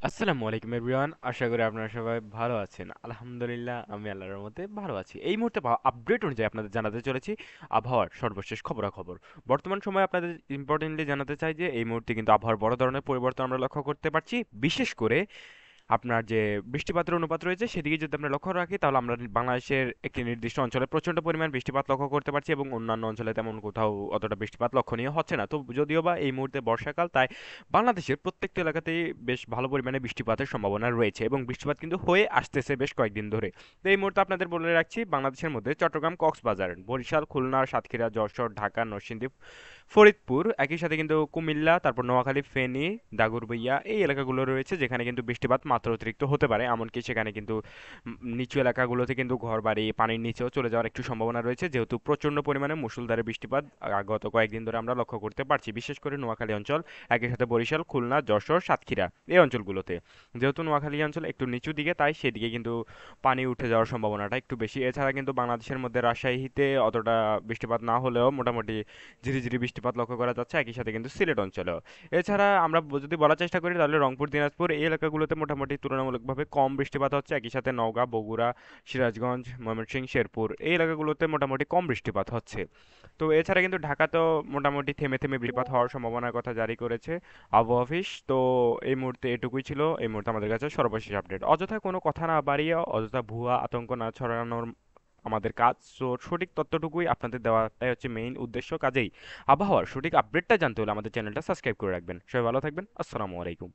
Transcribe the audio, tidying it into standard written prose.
আসসালামু আলাইকুম এভরিওয়ান, আশা করি আপনারা সবাই ভালো আছেন। আলহামদুলিল্লাহ, আমি আল্লাহর রহমতে ভালো আছি। এই মুহূর্তে আপডেট অনুযায়ী আপনাদের জানাতে চলেছি আবহাওয়ার সর্বশেষ খবরাখবর। বর্তমান সময়ে আপনাদের ইম্পর্টেন্টলি জানাতে চাই যে এই মুহূর্তে কিন্তু আবহাওয়ার বড় ধরনের পরিবর্তন আমরা লক্ষ্য করতে পারছি। বিশেষ করে আপনার যে বৃষ্টিপাতের অনুপাত রয়েছে সেদিকে যদি আমরা লক্ষ্য রাখি, তাহলে আমরা বাংলাদেশের একটি নির্দিষ্ট অঞ্চলে প্রচণ্ড পরিমাণ বৃষ্টিপাত লক্ষ্য করতে পারছি এবং অন্যান্য অঞ্চলে তেমন কোথাও অতটা বৃষ্টিপাত লক্ষণীয় হচ্ছে না। তো যদিও বা এই মুহূর্তে বর্ষাকাল, তাই বাংলাদেশের প্রত্যেকটা এলাকাতেই বেশ ভালো পরিমাণে বৃষ্টিপাতের সম্ভাবনা রয়েছে এবং বৃষ্টিপাত কিন্তু হয়ে আসতেছে বেশ কয়েকদিন ধরে। তো এই মুহূর্তে আপনাদের বলে রাখছি, বাংলাদেশের মধ্যে চট্টগ্রাম, কক্সবাজার, বরিশাল, খুলনা, সাতক্ষীরা, যশোর, ঢাকা, নরসিংদী, ফরিদপুর, একই সাথে কিন্তু কুমিল্লা, তারপর নোয়াখালী, ফেনী, দাগনভূঞা এই এলাকাগুলো রয়েছে যেখানে কিন্তু বৃষ্টিপাত মাত্রা অতিরিক্ত হতে পারে। এমনকি সেখানে কিন্তু নিচু এলাকাগুলোতে কিন্তু ঘরবাড়ি পানির নিচেও চলে যাওয়ার একটু সম্ভাবনা রয়েছে, যেহেতু প্রচণ্ড পরিমাণে মুষলধারে বৃষ্টিপাত গত কয়েকদিন ধরে আমরা লক্ষ্য করতে পারছি, বিশেষ করে নোয়াখালী অঞ্চল, একই সাথে বরিশাল, খুলনা, যশোর, সাতক্ষীরা এই অঞ্চলগুলোতে। যেহেতু নোয়াখালী অঞ্চল একটু নিচু দিকে, তাই সেদিকে কিন্তু পানি উঠে যাওয়ার সম্ভাবনাটা একটু বেশি। এছাড়া কিন্তু বাংলাদেশের মধ্যে রাজশাহীতে অতটা বৃষ্টিপাত না হলেও মোটামুটি ঝিরিঝিরি বৃষ্টিপাত লক্ষ্য করা যাচ্ছে, একই সাথে কিন্তু সিলেট অঞ্চলেও। এছাড়া আমরা যদি বলার চেষ্টা করি, তাহলে রংপুর, দিনাজপুর এই এলাকাগুলোতে মোটামুটি তুলনামূলকভাবে কম বৃষ্টিপাত হচ্ছে, একই সাথে নওগাঁ, বগুড়া, সিরাজগঞ্জ, ময়মনসিংহ, শেরপুর এই এলাকাগুলোতে মোটামুটি কম বৃষ্টিপাত হচ্ছে। তো এছাড়া কিন্তু ঢাকাতেও মোটামুটি থেমে থেমে বৃষ্টিপাত হওয়ার সম্ভাবনার কথা জারি করেছে আবহাওয়া অফিস। তো এই মুহূর্তে এটুকুই ছিল, এই মুহূর্তে আমাদের কাছে সর্বশেষ আপডেট। অযথা কোনো কথা না বাড়িয়ে, অযথা ভুয়া আতঙ্ক না ছড়ানোর আমাদের কাজ। সো সঠিক তথ্যটুকুই আপনাদের দেওয়াটাই হচ্ছে মেইন উদ্দেশ্য। কাজেই আবহাওয়ার সঠিক আপডেটটা জানতে হলে আমাদের চ্যানেলটা সাবস্ক্রাইব করে রাখবেন। সবাই ভালো থাকবেন। আসসালামু আলাইকুম।